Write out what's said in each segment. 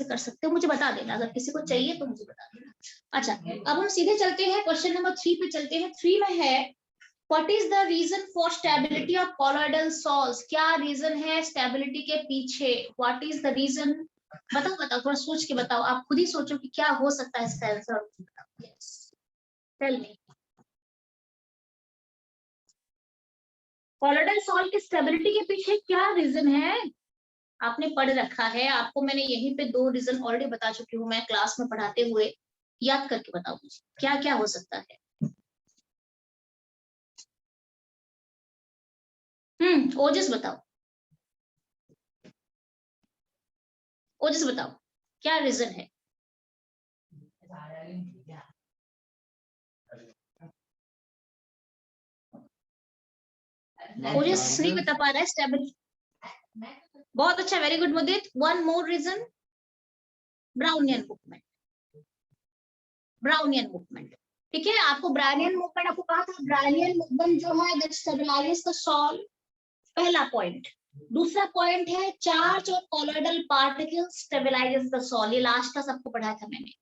कर सकते हो, मुझे बता देना अगर किसी को चाहिए तो मुझे बता देना। अच्छा, अब हम सीधे चलते हैं क्वेश्चन नंबर 3 पे चलते हैं। 3 में है what is the reason for stability of colloidal sols. क्या रीजन है स्टेबिलिटी के पीछे, व्हाट इज द रीजन। बताओ बताओ, थोड़ा सोच के बताओ, आप खुद ही सोचो कि क्या हो सकता है इसका answer. Yes, tell me. Colloidal salt की स्टेबिलिटी के पीछे क्या रीजन है। आपने पढ़ रखा है, आपको मैंने यहीं पे 2 रीजन ऑलरेडी बता चुकी हूँ मैं क्लास में पढ़ाते हुए। याद करके बताओ मुझे क्या क्या हो सकता है। ओजस बताओ, ओजस बताओ क्या रीजन है। ओजस नहीं बता पा रहा है स्टेबिलिटी। बहुत अच्छा, very good Mudit. One more reason, Brownian movement. Brownian movement, ठीक है। आपको ब्राउनियन मूवमेंट, आपको कहा था ब्राउनियन मूवमेंट जो है दैट स्टेबलाइजेस द सॉल, पहला पॉइंट। दूसरा पॉइंट है चार्ज और colloidal particles stabilises the sol, ये लास्ट का सबको पढ़ाया था मैंने।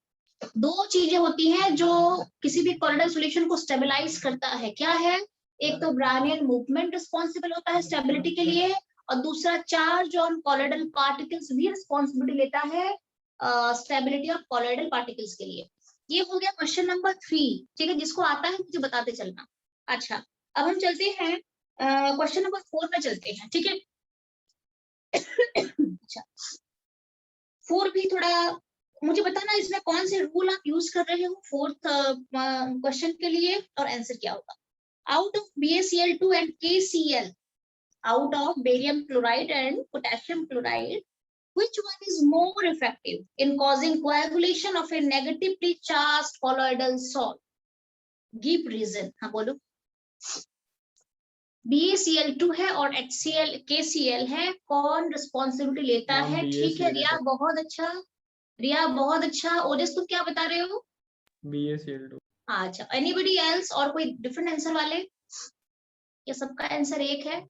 2 चीजें होती हैं जो किसी भी कॉलॉइडल सॉल्यूशन को स्टेबलाइज करता है, क्या है। एक तो ब्राउनियन मूवमेंट रिस्पॉन्सिबल होता है स्टेबिलिटी के लिए, और दूसरा चार्ज ऑन कॉलॉइडल पार्टिकल्स भी रिस्पॉन्सिबिलिटी लेता है स्टेबिलिटी ऑफ कॉलॉइडल पार्टिकल्स के लिए। ये हो गया क्वेश्चन नंबर 3, ठीक है। जिसको आता है मुझे बताते चलना। अच्छा, अब हम चलते हैं क्वेश्चन नंबर 4 में चलते हैं, ठीक है। अच्छा, 4 भी थोड़ा मुझे बताना इसमें कौन से रूल आप यूज कर रहे हो 4th क्वेश्चन के लिए, और आंसर क्या होगा। Out of BaCl2 and KCl, out of barium chloride and potassium chloride, which one is more effective in causing coagulation of a negatively charged colloidal salt? Give reason. हाँ बोलो। BaCl2 है और KCl है, कौन responsibility लेता है। ठीक है रिया, बहुत अच्छा। रिया बहुत अच्छा। ओजस तुम क्या बता रहे हो। BaCl2। अच्छा, एनीबडी एल्स, और कोई डिफरेंट आंसर वाले, या सबका आंसर एक है।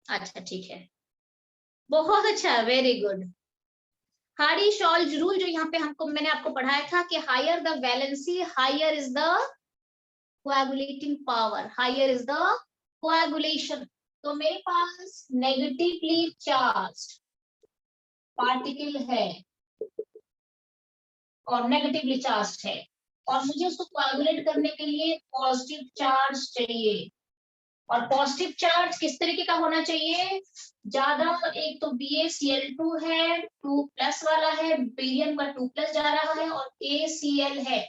अच्छा ठीक है, बहुत अच्छा, very good. Hardy Schulze rule जो यहाँ पे हमको मैंने आपको पढ़ाया था कि higher the valency higher is the coagulating power, higher is the coagulation. तो मेरे पास नेगेटिवली चार्ज्ड पार्टिकल है और नेगेटिवली चार्ज्ड है, और मुझे उसको कोएगुलेट करने के लिए पॉजिटिव चार्ज चाहिए। और पॉजिटिव चार्ज किस तरीके का होना चाहिए, ज्यादा। एक तो BaCl2 है 2+ वाला है, बेरियम का 2+ जा रहा है, और KCl है,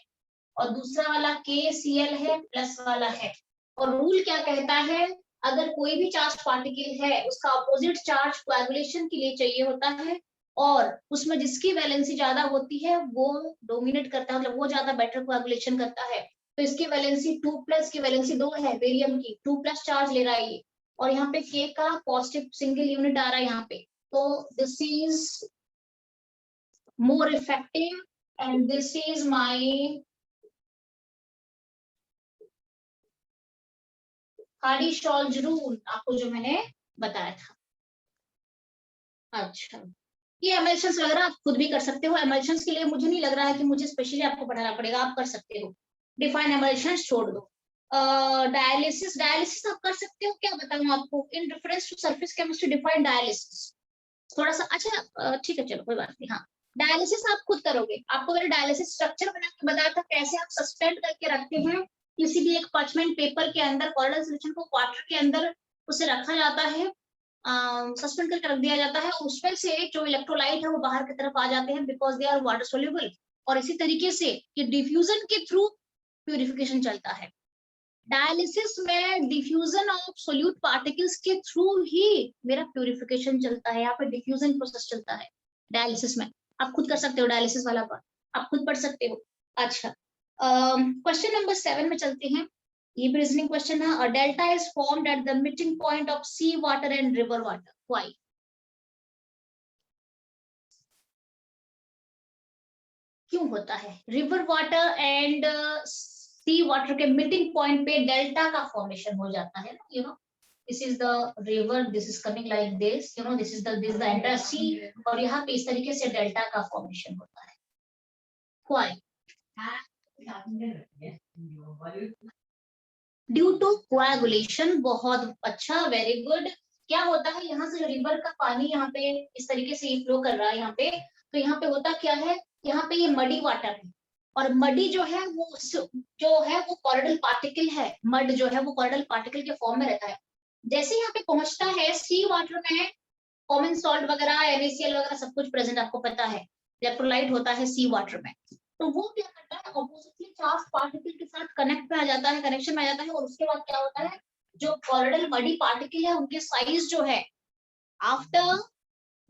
और दूसरा वाला KCl है प्लस वाला है। और रूल क्या कहता है, अगर कोई भी चार्ज पार्टिकल है उसका अपोजिट चार्ज कोएगुलेशन के लिए चाहिए होता है, और उसमें जिसकी वैलेंसी ज्यादा होती है वो डोमिनेट करता है, मतलब वो ज्यादा बेटर कोएगुलेशन करता है। तो इसकी वैलेंसी 2+ की वैलेंसी 2 है, बेरियम की 2+ चार्ज ले रहा है ये, और यहाँ पे K का पॉजिटिव सिंगल यूनिट आ रहा है यहाँ पे। तो this is more effective and this is my Hardy Schulze rule, आपको जो मैंने बताया था। अच्छा, ये एमल्शंस वगैरह आप खुद भी कर सकते हो। एमल्शंस के लिए मुझे नहीं लग रहा है कि मुझे स्पेशली आपको पढ़ाना पड़ेगा, आप कर सकते हो। डिफाइन एमल्शंस छोड़ दो। डायलिसिस, डायलिसिस आप कर सकते हो, क्या बताऊं आपको, in reference to surface chemistry define dialysis. थोड़ा सा अच्छा ठीक है, चलो कोई बात नहीं। हाँ, डायलिसिस आप खुद करोगे, आपको मैंने डायलिसिस स्ट्रक्चर बना के बताया था कैसे आप सस्पेंड करके रखते हैं किसी भी एक पार्चमेंट पेपर के अंदर, कॉलॉइडल सॉल्यूशन को वाटर के अंदर उसे रखा जाता है, सस्पेंड करके रख दिया जाता है, उसमें से जो इलेक्ट्रोलाइट है वो बाहर की तरफ आ जाते हैं because they are water soluble. और इसी तरीके से ये डिफ्यूजन के थ्रू प्यूरिफिकेशन चलता है। डायलिसिस में डिफ्यूजन ऑफ सोल्यूट पार्टिकल्स के थ्रू ही मेरा प्यूरिफिकेशन चलता है, यहाँ पे डिफ्यूजन प्रोसेस चलता है डायलिसिस में। आप खुद कर सकते हो डायलिसिस वाला पार्ट, आप खुद पढ़ सकते हो। अच्छा, क्वेश्चन नंबर 7 में चलते हैं। ये भी रीजनिंग क्वेश्चन है। Delta is formed at the meeting point of sea water and river water, why. क्यों होता है river water and sea water के मीटिंग पॉइंट पे डेल्टा का फॉर्मेशन हो जाता है ना, you know this is the river, this is coming like this, you know, this is the entire sea, और यहाँ पे इस तरीके से डेल्टा का फॉर्मेशन होता है। व्हाई? Due to coagulation. बहुत अच्छा, वेरी गुड। क्या होता है, यहाँ से जो रिवर का पानी यहाँ पे इस तरीके से फ्लो कर रहा है यहाँ पे, तो यहाँ पे होता क्या है, यहाँ पे ये मडी वाटर है, और मडी जो है वो कॉरिडल पार्टिकल है। मड जो है वो कॉरिडल पार्टिकल के फॉर्म में रहता है। जैसे यहाँ पे पहुंचता है सी वाटर में, कॉमन सॉल्ट वगैरह, NaCl वगैरह सब कुछ प्रेजेंट, आपको पता है। इलेक्ट्रोलाइट होता है सी वाटर में, तो वो क्या करता है, ऑपोजिटली चार्ज पार्टिकल के साथ कनेक्ट में आ जाता है, कनेक्शन में आ जाता है, और उसके बाद क्या होता है, जो कॉरिडल मडी पार्टिकल है उनके साइज जो है, after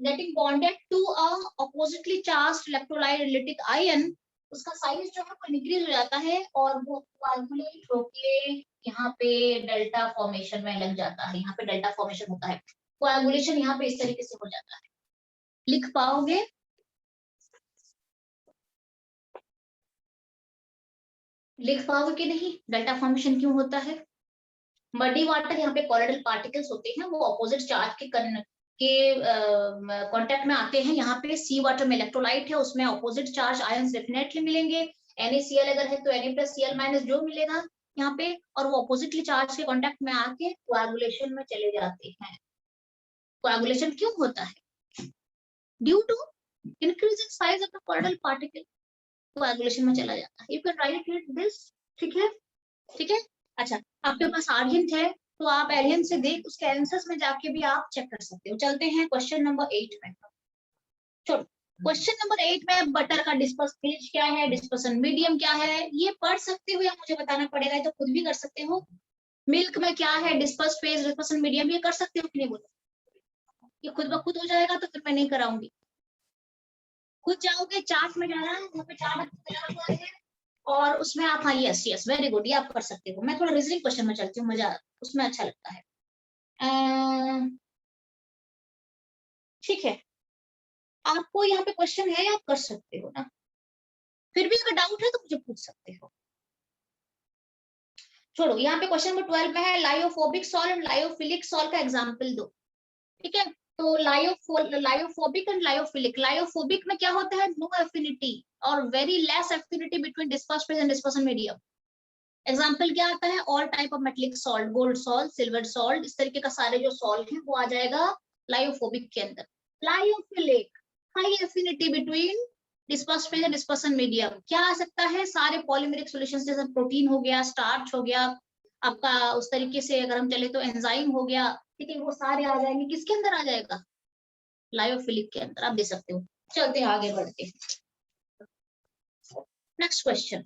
getting bonded to a oppositely charged electrolyte relative ion, उसका साइज जो है वो इंक्रीज हो जाता है, और वो कोएगुलेट होके यहाँ पे डेल्टा फॉर्मेशन में लग जाता है। यहाँ पे डेल्टा फॉर्मेशन होता है, कोएगुलेशन यहाँ पे इस तरीके से हो जाता है। लिख पाओगे? लिख पाओगे कि नहीं? डेल्टा फॉर्मेशन क्यों होता है? मडी वाटर, यहाँ पे कॉरिडल पार्टिकल्स होते हैं, वो ऑपोजिट चार्ज के कांटेक्ट में आते हैं। यहाँ पे सी वाटर में इलेक्ट्रोलाइट है, उसमें ऑपोजिट चार्ज आयंस डेफिनेटली मिलेंगे। NaCl अगर है तो Na+Cl- जो मिलेगा यहाँ पे, और वो ऑपोजिटली चार्ज के कांटेक्ट में आके कोएगुलेशन में चले जाते हैं। कोएगुलेशन क्यों होता है? Due to increasing size of the colloidal particle, coagulation में चला जाता है। You can write it this. ठीक है, ठीक है। अच्छा, आपके पास आर्यन है तो आप एलियन से देख उसके आंसर्स में जाके भी आप चेक कर सकते हो। चलते हैं क्वेश्चन नंबर 8 में। चलो, क्वेश्चन नंबर 8 में बटर का डिस्पर्स फेज क्या है, डिस्पर्सन मीडियम क्या है, ये पढ़ सकते हो या मुझे बताना पड़ेगा? तो खुद भी कर सकते हो। मिल्क में क्या है, डिस्पर्स फेज, डिस्पर्सन मीडियम, ये कर सकते हो कि नहीं? बोलो, ये खुद ब खुद हो जाएगा तो फिर मैं नहीं कराऊंगी। खुद जाओगे, चार्ट में जाना है, वहाँ पे चार्ट है, और उसमें आप, हाँ, यस यस, वेरी गुड, ये आप कर सकते हो। मैं थोड़ा रीजनिंग क्वेश्चन में चलती हूँ, मजा उसमें अच्छा लगता है। ठीक है, आपको यहाँ पे क्वेश्चन है, आप कर सकते हो ना? फिर भी अगर डाउट है तो मुझे पूछ सकते हो। छोड़ो, यहाँ पे क्वेश्चन नंबर 12 में है lyophobic salt and lyophilic salt का एग्जाम्पल दो। ठीक है, तो लायोफोबिक एंड लायोफिलिक। लायोफोबिक में क्या होता है, नो एफिनिटी और very less affinity between disperse phase and dispersion medium. Example क्या आता है, all type of metallic salt, gold salt, silver salt, इस तरीके का सारे जो सॉल्ट है वो आ जाएगा लायोफोबिक के अंदर। Lyophilic, high affinity between disperse phase and dispersion medium, क्या आ सकता है, सारे पॉलीमेरिक सॉल्यूशंस जैसे प्रोटीन हो गया, स्टार्च हो गया आपका, उस तरीके से अगर हम चले तो एंजाइम हो गया। ठीक है, वो सारे आ जाएंगे, किसके अंदर आ जाएगा, लायोफिलिक के अंदर। आप दे सकते हो। चलते हैं आगे बढ़ते, नेक्स्ट क्वेश्चन।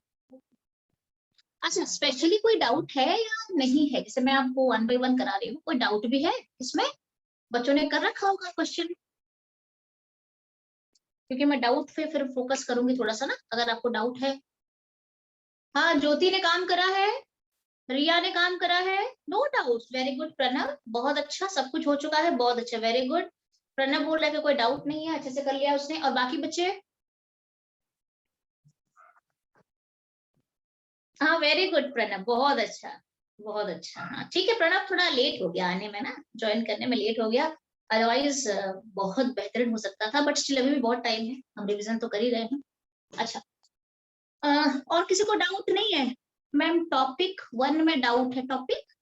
अच्छा, स्पेशली कोई डाउट है या नहीं है? जैसे मैं आपको 1 by 1 करा रही हूँ, कोई डाउट भी है इसमें? बच्चों ने कर रखा होगा क्वेश्चन, क्योंकि मैं डाउट पे फिर फोकस करूंगी थोड़ा सा ना, अगर आपको डाउट है। हाँ, ज्योति ने काम करा है, रिया ने काम करा है, no doubt, very good Pranav, बहुत अच्छा, सब कुछ हो चुका है, बहुत अच्छा, वेरी गुड। प्रणव बोल रहा है कि कोई डाउट नहीं है, अच्छे से कर लिया उसने, और बाकी बच्चे? हाँ, वेरी गुड प्रणव, बहुत अच्छा, बहुत अच्छा। हाँ ठीक है प्रणव, थोड़ा लेट हो गया आने में ना, ज्वाइन करने में लेट हो गया, अदरवाइज बहुत बेहतरीन हो सकता था, बट स्टिल अभी भी बहुत टाइम है, हम रिवीजन तो कर ही रहे हैं। अच्छा, और किसी को डाउट नहीं है? मैम टॉपिक 1 में डाउट है, टॉपिक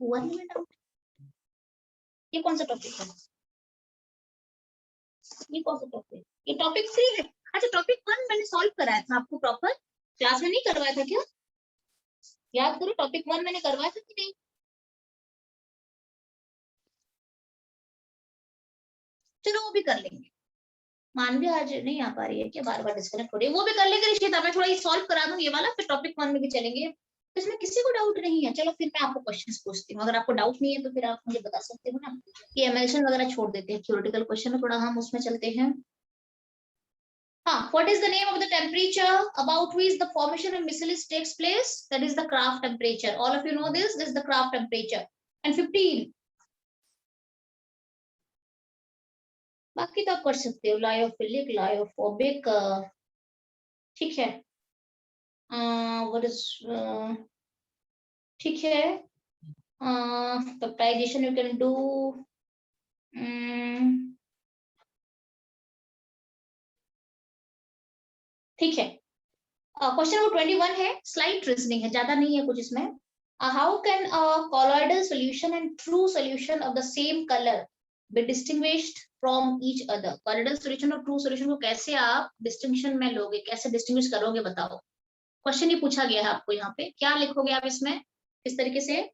1 में डाउट, ये कौन सा टॉपिक है, ये कौन सा टॉपिक, ये टॉपिक 3 है? अच्छा, टॉपिक 1 मैंने सॉल्व कराया था आपको प्रॉपर, क्लास में नहीं करवाया था क्या? याद करो, टॉपिक 1 मैंने करवाया था कि नहीं? चलो वो भी कर लेंगे। मानवी आज नहीं आ पा रही है क्या, बार बार डिस्कनेक्ट हो रही है, वो भी कर लेंगे रिश्ता, मैं थोड़ा ये सॉल्व करा दूं ये वाला, फिर टॉपिक 1 में भी चलेंगे। तो इसमें किसी को डाउट नहीं है? चलो फिर मैं आपको क्वेश्चंस पूछती हूँ, अगर आपको डाउट नहीं है तो फिर आप मुझे बता सकते हो ना। कि एमएलशन वगैरह छोड़ देते हैं, थ्योरेटिकल क्वेश्चन में थोड़ा हम उसमें चलते हैं। हाँ, what is the name of the temperature about which the formation of micelles takes place? That is the Krafft temperature, all of you know this is the Krafft temperature. And 15, बाकी तो आप कर सकते हो, लायोफिलिक, लायोफोबिक, ठीक है, what is, ठीक है, Factorization you can do. ठीक है। क्वेश्चन नंबर 21 है, स्लाइट रीजनिंग है, ज्यादा नहीं है कुछ इसमें। How can colloidal solution and true solution of the same color be distinguished from each other? colloidal solution और true solution को कैसे आप डिस्टिंक्शन में लोगे, कैसे डिस्टिंग्विश करोगे, बताओ। क्वेश्चन ये पूछा गया है आपको, यहाँ पे क्या लिखोगे आप इसमें इस तरीके से।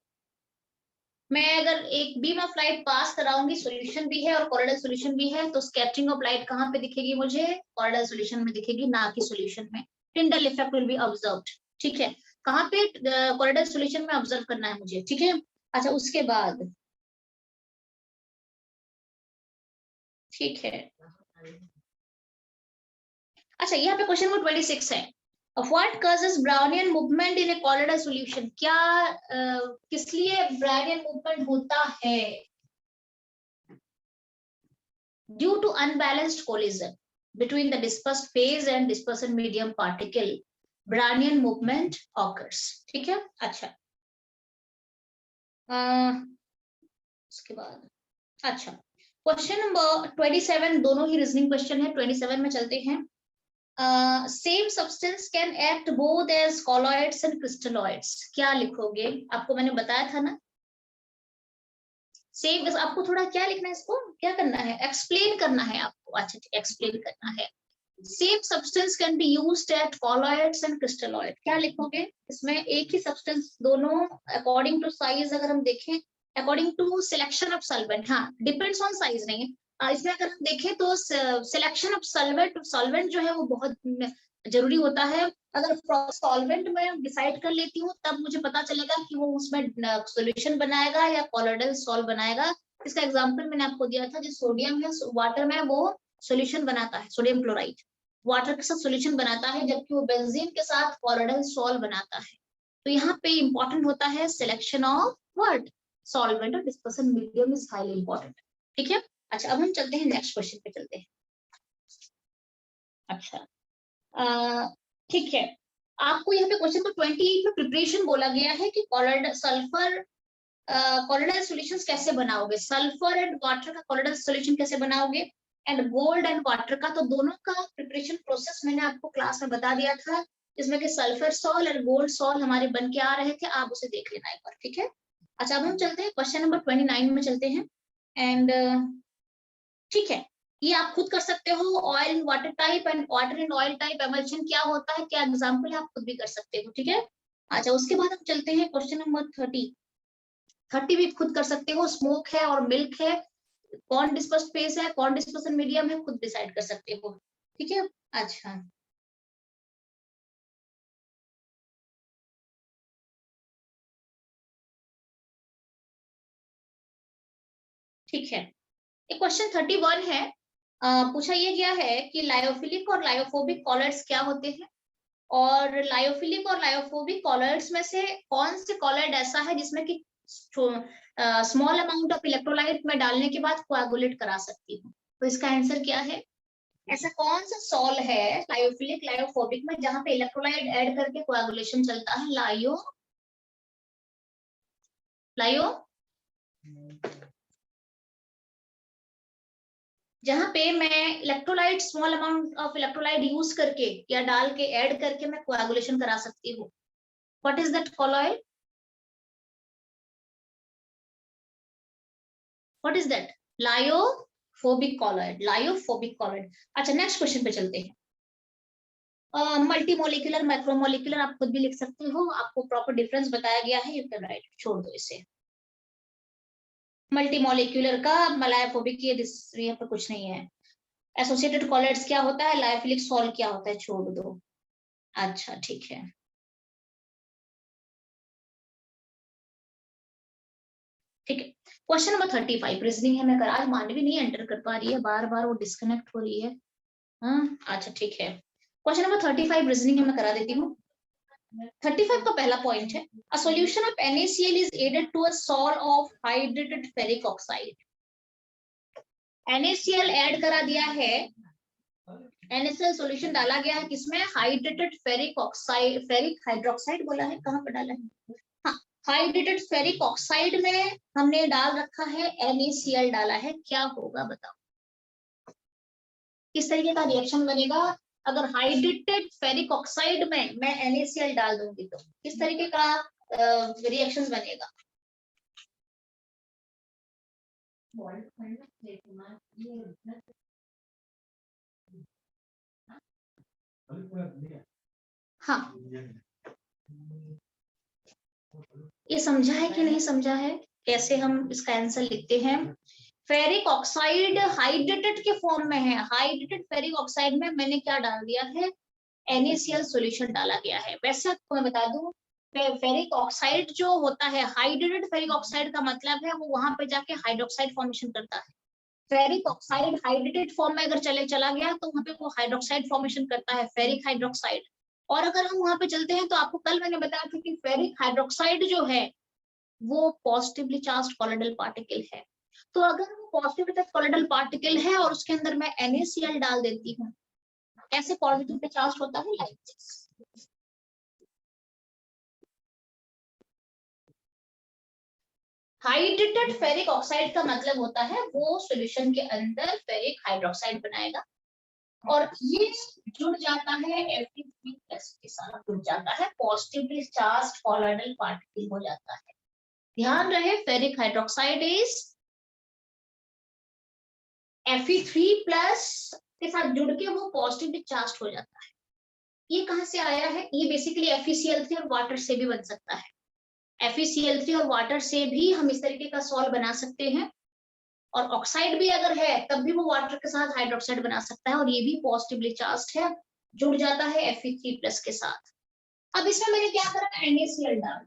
मैं अगर एक बीम ऑफ लाइट पास कराऊंगी, सॉल्यूशन भी है और कॉलोइडल सॉल्यूशन भी है, तो स्कैटरिंग ऑफ लाइट कहाँ पे दिखेगी मुझे, कॉलोइडल सॉल्यूशन में दिखेगी, ना कि सॉल्यूशन में। Tyndall effect will be observed, ठीक है। कहाँ पे, कॉलोइडल सॉल्यूशन में ऑब्जर्व करना है मुझे, ठीक है। अच्छा उसके बाद, ठीक है। अच्छा यहाँ पे क्वेश्चन नंबर 26 है, What causes Brownian movement in a colloidal solution? क्या किस लिए Brownian movement होता है? Due to unbalanced collision between the dispersed phase and dispersion medium particle, Brownian movement occurs. ठीक है। अच्छा उसके बाद, अच्छा क्वेश्चन नंबर 27 दोनों ही रीजनिंग क्वेश्चन है। 27 में चलते हैं। Same substance can act both as colloids and crystalloids, क्या लिखोगे? आपको मैंने बताया था ना, सेम। आपको थोड़ा क्या लिखना है, इसको क्या करना है, एक्सप्लेन करना है आपको। अच्छा एक्सप्लेन करना है। Same substance can be used at colloids and crystalloid, क्या लिखोगे इसमें? एक ही सब्सटेंस दोनों अकॉर्डिंग टू साइज, अगर हम देखें according to selection of solvent, हाँ डिपेंड्स ऑन साइज नहीं है। इसमें अगर हम देखें तो सिलेक्शन ऑफ सॉल्वेंट जो है वो बहुत जरूरी होता है। अगर सॉल्वेंट में डिसाइड कर लेती हूँ तब मुझे पता चलेगा कि वो उसमें सॉल्यूशन बनाएगा या कॉलॉइडल सॉल्व बनाएगा। इसका एग्जांपल मैंने आपको दिया था, जो सोडियम है वाटर में वो सॉल्यूशन बनाता है, सोडियम क्लोराइड वाटर के साथ सॉल्यूशन बनाता है, जबकि वो बेंजीन के साथ कॉलॉइडल सॉल्व बनाता है। तो यहाँ पे इंपॉर्टेंट होता है सिलेक्शन ऑफ व्हाट, सॉल्वेंट, और dispersion medium is highly important, ठीक है। अच्छा अब हम चलते हैं नेक्स्ट क्वेश्चन पे चलते हैं। अच्छा ठीक है, आपको यहाँ पे क्वेश्चन को 28 में प्रिपरेशन बोला गया है कि कॉलॉइड सल्फर कॉलॉइडल सॉल्यूशंस कैसे बनाओगे, सल्फर एंड वाटर का कॉलॉइडल सॉल्यूशन कैसे बनाओगे, एंड गोल्ड एंड वाटर का। तो दोनों का प्रिपरेशन प्रोसेस मैंने आपको क्लास में बता दिया था, जिसमें कि सल्फर सॉल और गोल्ड सॉल हमारे बन के आ रहे थे, आप उसे देख लेना एक बार, ठीक है। अच्छा अब हम चलते हैं क्वेश्चन नंबर 29 में चलते हैं। एंड ठीक है, ये आप खुद कर सकते हो। Oil in water type and water in oil type emulsion क्या होता है, क्या एग्जाम्पल है, आप खुद भी कर सकते हो, ठीक है। अच्छा उसके बाद हम चलते हैं क्वेश्चन नंबर 30 भी खुद कर सकते हो। स्मोक है और मिल्क है, कौन डिस्पर्स फेस है, कौन डिस्पर्सन मीडियम है, खुद डिसाइड कर सकते हो, ठीक है। अच्छा ठीक है, एक क्वेश्चन 31 है। पूछा ये गया है कि लायोफिलिक और लायोफोबिक कॉलर्स क्या होते हैं, और लायोफिलिक और लायोफोबिक कॉलर्स में से कौन से कॉलर्ड ऐसा है जिसमें कि स्मॉल अमाउंट ऑफ इलेक्ट्रोलाइट में डालने के बाद कोएगुलेट करा सकती हूँ। तो इसका आंसर क्या है? ऐसा कौन सा सॉल है लायोफिलिक लायोफोबिक में जहां पे इलेक्ट्रोलाइट ऐड करके कोएगुलेशन चलता है? लायो जहां पे मैं electrolyte, small amount of electrolyte use करके या डाल के ऐड करके मैं कोएगुलेशन करा सकती हूँ। What is that colloid? What is that? Lyophobic colloid, lyophobic colloid. अच्छा नेक्स्ट क्वेश्चन पे चलते हैं। मल्टीमोलिकुलर मैक्रोमोलिकुलर आप खुद भी लिख सकते हो, आपको प्रॉपर डिफरेंस बताया गया है, यू कैन राइट, छोड़ दो इसे। मल्टीमोलिकुलर का लायोफोबिक ये यहाँ पे कुछ नहीं है। एसोसिएटेड कॉलॉइड्स क्या होता है, लायोफिलिक सॉल्ट क्या होता है, छोड़ दो। अच्छा ठीक है, ठीक है। क्वेश्चन नंबर 35 रीजनिंग है। मैं आज मानवी नहीं एंटर कर पा रही है, बार बार वो डिस्कनेक्ट हो रही है। हाँ अच्छा ठीक है, क्वेश्चन नंबर 35 रीजनिंग है, मैं करा देती हूँ। 35 का पहला पॉइंट है, a solution of NaCl is added to a sol of hydrated ferric oxide. NaCl add करा दिया है, NaCl सॉल्यूशन डाला गया है किसमें? Hydrated ferric oxide, ferric hydroxide बोला है, कहाँ पर डाला है? हाँ हाइड्रेटेड फेरिक ऑक्साइड में हमने डाल रखा है NaCl डाला है, क्या होगा बताओ, किस तरीके का रिएक्शन बनेगा अगर हाइड्रेटेड फेरिक ऑक्साइड में मैं NaCl डाल दूंगी तो किस तरीके का रिएक्शन बनेगा? हाँ, ये समझा है कि नहीं समझा है? कैसे हम इसका आंसर लिखते हैं? फेरिक ऑक्साइड हाइड्रेटेड के फॉर्म में है, हाइड्रेटेड फेरिक ऑक्साइड में मैंने क्या डाल दिया है? NaCl सॉल्यूशन डाला गया है। वैसे आपको मैं बता दूं, फेरिक ऑक्साइड जो होता है, हाइड्रेटेड फेरिक ऑक्साइड का मतलब है वो वहां पे जाके हाइड्रोक्साइड फॉर्मेशन करता है। फेरिक ऑक्साइड हाइड्रेटेड फॉर्म में अगर चला गया तो वहां पे वो हाइड्रोक्साइड फॉर्मेशन करता है, फेरिक हाइड्रोक्साइड। और अगर हम वहां पे चलते हैं तो आपको कल मैंने बताया था कि फेरिक हाइड्रोक्साइड जो है वो पॉजिटिवली चार्ज्ड कॉलोइडल पार्टिकल है। तो अगर वो पॉजिटिवली चार्ज्ड कॉलोइडल पार्टिकल है और उसके अंदर मैं NaCl डाल देती हूँ, कैसे पॉजिटिवली चार्ज होता है? Like this. Hydrated ferric oxide का मतलब होता है वो सॉल्यूशन के अंदर फेरिक हाइड्रोक्साइड बनाएगा और ये जुड़ जाता है Fe3+ के साथ, जुड़ जाता है, पॉजिटिवली चार्ज्ड कॉलोइडल पार्टिकल हो जाता है। ध्यान रहे, फेरिक हाइड्रोक्साइड इज Fe3+ के साथ जुड़ के वो पॉजिटिवली चार्ज हो जाता है। ये कहां से आया है? ये बेसिकली FeCl3 और वाटर से भी बन सकता है। FeCl3 और वाटर से भी हम इस तरीके का सॉल्ट बना सकते हैं, और ऑक्साइड भी अगर है तब भी वो वाटर के साथ हाइड्रोक्साइड बना सकता है, और ये भी पॉजिटिवली चार्ज्ड है, जुड़ जाता है Fe3+ के साथ। अब इसमें मैंने क्या करा? NaCl डाल,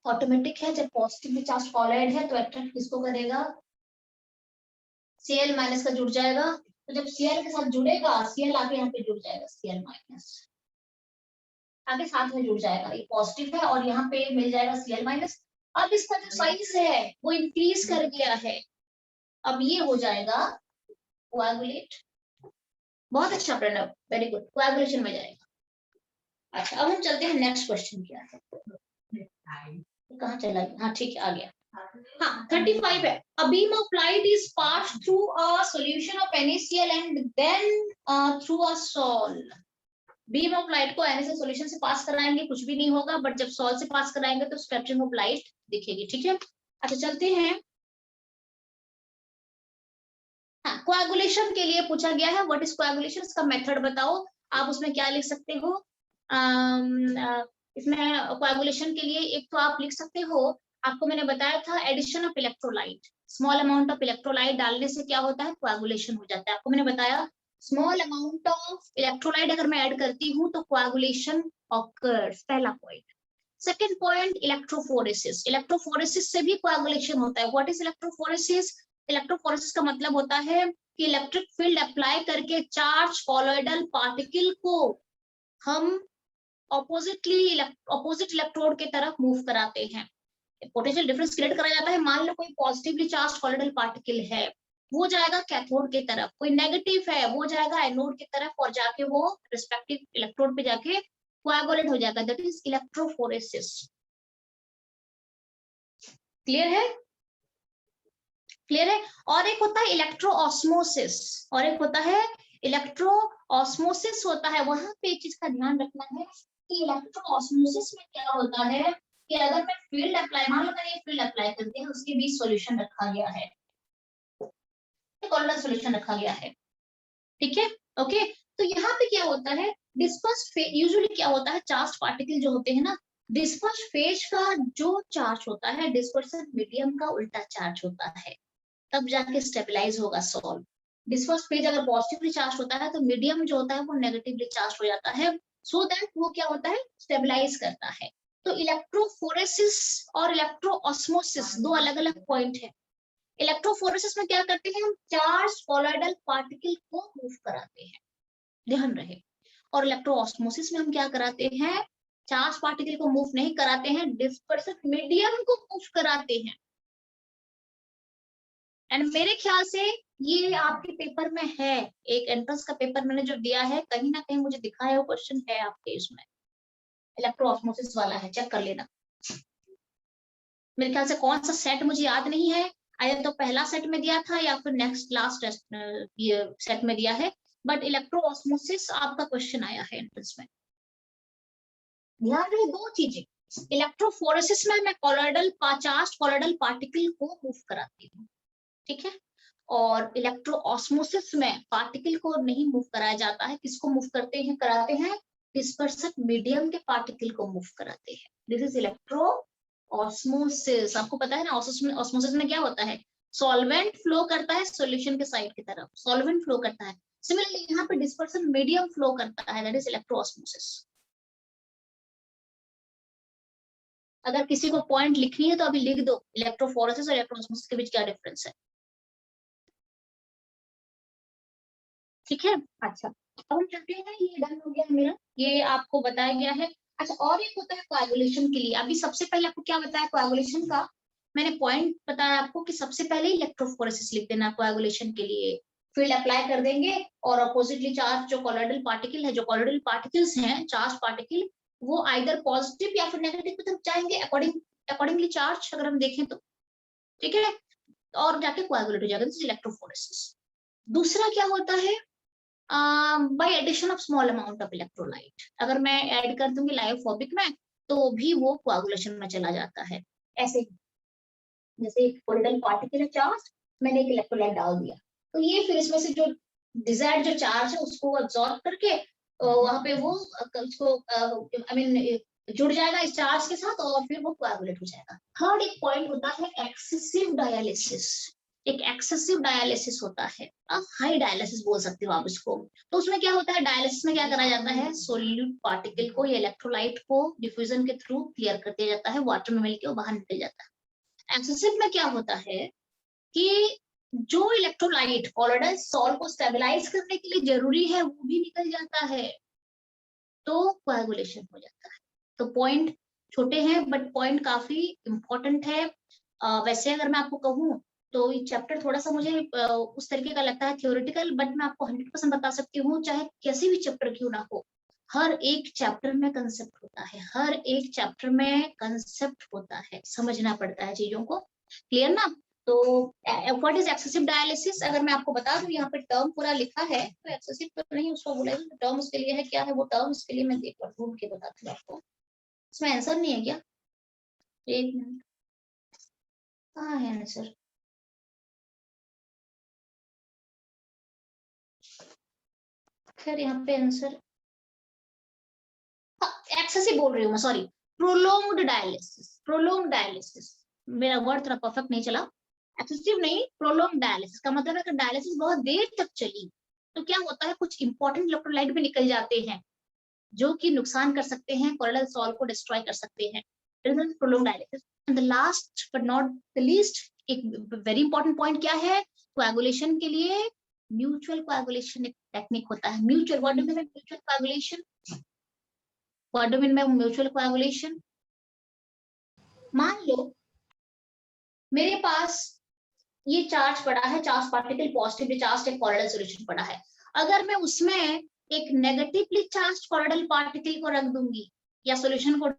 ऑटोमेटिक है, जब पॉजिटिवली चार्ज कॉलोइड है तो अट्रैक्ट किसको करेगा? Cl- का जुड़ जाएगा, तो जब Cl के साथ जुड़ेगा, Cl आके यहाँ पे जुड़ जाएगा, Cl- आगे साथ में जुड़ जाएगा, ये पॉजिटिव है और यहाँ पे मिल जाएगा Cl-। अब इसका जो साइज है वो इंक्रीज कर गया है, अब ये हो जाएगा कोएगुलेट। बहुत अच्छा प्रणव, वेरी गुड, कोएगुलेशन में जाएगा। अच्छा, अब हम चलते हैं नेक्स्ट क्वेश्चन क्या है, कहाँ चला गया? हाँ ठीक है, आ गया। हाँ 35 है। A beam of light is passed through a solution of NaCl and then through a sol। Beam of light को NaCl सॉल्यूशन से पास कराएंगे कुछ भी नहीं होगा, बट जब सॉल्ट से पास कराएंगे तो स्पेक्ट्रम ऑफ लाइट दिखेगी, ठीक है। अच्छा चलते हैं, हाँ कोएगुलेशन के लिए पूछा गया है, व्हाट इज कोएगुलेशन, इसका मेथड बताओ। आप उसमें क्या लिख सकते हो? इसमें कोएगुलेशन के लिए एक तो आप लिख सकते हो, आपको मैंने बताया था addition of electrolyte, small amount of electrolyte डालने से क्या होता है? कोएगुलेशन हो जाता है। आपको मैंने बताया स्मॉल अमाउंट ऑफ इलेक्ट्रोलाइट अगर मैं ऐड करती हूँ तो कोएगुलेशन ऑकर्स, पहला point. Second point, electrophoresis, electrophoresis से भी कोएगुलेशन होता है। What is electrophoresis? इलेक्ट्रोफोरेसिस का मतलब होता है कि इलेक्ट्रिक फील्ड अप्लाई करके चार्ज कॉलोइडल पार्टिकल को हम ऑपोजिट इलेक्ट्रोड के तरफ मूव कराते हैं, पोटेंशियल डिफरेंस क्रिएट करा जाता है। मान लो कोई पॉजिटिवली चार्ज कॉलोइडल पार्टिकल है, वो जाएगा कैथोड के तरफ, कोई नेगेटिव है वो जाएगा एनोड की तरफ, और जाके वो रिस्पेक्टिव इलेक्ट्रोड पे जाके कोएगुलेट हो जाएगा, दैट इज इलेक्ट्रोफोरेसिस। क्लियर है? क्लियर है। और एक होता है इलेक्ट्रोऑस्मोसिस, और एक होता है इलेक्ट्रोऑस्मोसिस होता है। वहां पे एक चीज का ध्यान रखना है कि इलेक्ट्रोऑस्मोसिस में क्या होता है कि अगर मैं फील्ड अप्लाई, मान लो मैंने फील्ड अप्लाई कर दिया, उसके बीच सॉल्यूशन रखा गया है, कॉलोइडल सॉल्यूशन रखा गया है, ठीक है, ओके। तो यहाँ पे क्या होता है, डिस्पर्स यूजुअली क्या होता है, चार्ज पार्टिकल जो होते हैं ना, डिस्पर्स फेज का जो चार्ज होता है डिस्पर्सन मीडियम का उल्टा चार्ज होता है, तब जाके स्टेबलाइज होगा सॉल्व। डिस्पर्स फेज अगर पॉजिटिवली चार्ज होता है तो मीडियम जो होता है वो नेगेटिवली चार्ज हो जाता है, सो दैट वो क्या होता है, स्टेबलाइज करता है। तो इलेक्ट्रोफोरेसिस और इलेक्ट्रोऑस्मोसिस दो अलग अलग पॉइंट है। इलेक्ट्रोफोरेसिस में क्या करते हैं, हम चार्ज कॉलोइडल पार्टिकल को मूव कराते हैं, ध्यान रहे। और इलेक्ट्रोऑस्मोसिस में हम क्या कराते हैं, चार्ज पार्टिकल को मूव नहीं कराते हैं, डिस्पर्सन मीडियम को मूव कराते हैं। एंड मेरे ख्याल से ये आपके पेपर में है, एक एंट्रेंस का पेपर मैंने जो दिया है, कहीं ना कहीं मुझे दिखा है वो क्वेश्चन है आपके इसमें, इलेक्ट्रोऑस्मोसिस वाला है, चेक कर लेना। मेरे ख्याल से कौन सा सेट मुझे याद नहीं है, आया तो पहला सेट में दिया था या फिर नेक्स्ट लास्ट सेट में दिया है, बट इलेक्ट्रोऑस्मोसिस आपका क्वेश्चन आया है एंट्रेंस में। ध्यान रहे दो चीजें, इलेक्ट्रोफोरेसिस में मैं चार्ज कॉलोइडल पार्टिकल को मूव कराती हूँ, ठीक है, और इलेक्ट्रोऑस्मोसिस में पार्टिकल को नहीं मूव कराया जाता है, किसको मूव कराते हैं डिस्पर्सन मीडियम के पार्टिकल को मूव कराते हैं। This is electroosmosis. आपको पता है ना ऑस्मोसिस में क्या होता है, सॉल्वेंट फ्लो करता है सॉल्यूशन के साइड की तरफ, सॉल्वेंट फ्लो करता है। सिमिलरली यहाँ पे डिस्पर्सन मीडियम फ्लो करता है, दैट इज इलेक्ट्रोऑस्मोसिस। अगर किसी को पॉइंट लिखनी है तो अभी लिख दो, इलेक्ट्रोफोरेसिस और इलेक्ट्रोऑस्मोसिस के बीच क्या डिफरेंस है, ठीक है। अच्छा, अब हम चलते हैं, ये डन हो गया मेरा, ये आपको बताया गया है। अच्छा, और एक होता है कोएगुलेशन के लिए। अभी सबसे पहले आपको क्या बताया कोएगुलेशन का, मैंने पॉइंट बताया आपको कि सबसे पहले इलेक्ट्रोफोरेसिस लिख देना कोएगुलेशन के लिए, फील्ड अप्लाई कर देंगे और अपोजिटली चार्ज जो कॉलोइडल पार्टिकल है, जो कॉलोइडल पार्टिकल्स हैं चार्ज पार्टिकल, वो आइदर पॉजिटिव या फिर नेगेटिव की तरफ जाएंगे अकॉर्डिंगली चार्ज, अगर हम देखें तो, ठीक है, और जाके कोएगुलेट हो जाएगा, इलेक्ट्रोफोरेसिस। दूसरा क्या होता है, by addition of small amount of electrolyte, अगर मैं ऐड कर दूंगी लायोफोबिक में तो भी वो कोएगुलेशन में चला जाता है। ऐसे जैसे एक कॉलोइडल पार्टिकल है चार्ज, मैंने एक इलेक्ट्रोलाइट डाल दिया, तो ये फिर इसमें से जो डिजायर्ड जो चार्ज है उसको अब्सॉर्ब करके वहां पे वो उसको आई मीन जुड़ जाएगा इस चार्ज के साथ और फिर वो कोएगुलेट हो जाएगा। थर्ड एक पॉइंट होता है एक्सेसिव डायलिसिस। एक एक्सेसिव डायलिसिस होता है, हाई डायलिसिस बोल सकते हो आप इसको। तो उसमें क्या होता है, डायलिसिस में क्या करा जाता है, सोल्यूट पार्टिकल को या इलेक्ट्रोलाइट को डिफ्यूजन के थ्रू क्लियर कर दिया जाता है, वाटर में मिलकर बाहर निकल जाता है। एक्सेसिव में क्या होता है कि जो इलेक्ट्रोलाइट कॉलोइडल सॉल्ट को स्टेबलाइज करने के लिए जरूरी है वो भी निकल जाता है, तो कोएगुलेशन हो जाता है। तो पॉइंट छोटे हैं बट पॉइंट काफी इंपॉर्टेंट है। वैसे अगर मैं आपको कहूँ तो ये चैप्टर थोड़ा सा मुझे उस तरीके का लगता है थ्योरेटिकल, बट मैं आपको 100% बता सकती हूँ, चाहे कैसे भी चैप्टर क्यों ना हो, हर एक चैप्टर में कंसेप्ट होता है, हर एक चैप्टर में कंसेप्ट होता है, समझना पड़ता है चीजों को, क्लियर ना। तो व्हाट इज एक्सेसिव डायलिसिस, अगर मैं आपको बता दूं, यहाँ पे टर्म पूरा लिखा है, तो एक्सेसिव तो नहीं उसको बोला, टर्म उसके लिए है, क्या है वो टर्म, उसके लिए मैं एक बार ढूंढ के बताती हूँ आपको। इसमें आंसर नहीं है क्या, एक मिनट, कहाँ है आंसर, खैर यहाँ पे आंसर, एक्सेसिव बोल रही हूँ मैं, sorry, prolonged dialysis, prolonged dialysis, मेरा वर्ड थोड़ा परफेक्ट नहीं चला, एक्सेसिव नहीं, प्रोलोंग्ड डायलिसिस का मतलब है कि डायलिसिस बहुत देर तक चली तो क्या होता है, कुछ इंपॉर्टेंट इलेक्ट्रोलाइट भी निकल जाते हैं जो कि नुकसान कर सकते हैं, कॉलोइडल सॉल्ट को डिस्ट्रॉय कर सकते हैं, prolonged dialysis. And the last but not the least, एक वेरी इंपॉर्टेंट पॉइंट क्या है, कोएगुलेशन के लिए म्यूचुअल कोएगुलेशन एक टेक्निक होता है। Mutual, what do you mean by mutual coagulation, what do you mean by mutual coagulation. मान लो मेरे पास ये चार्ज पड़ा है, चार्ज पार्टिकल पॉजिटिवली चार्ज एक कॉलोइडल सॉल्यूशन पड़ा है, अगर मैं उसमें एक नेगेटिवली चार्ज कॉलोइडल पार्टिकल को रख दूंगी या सॉल्यूशन को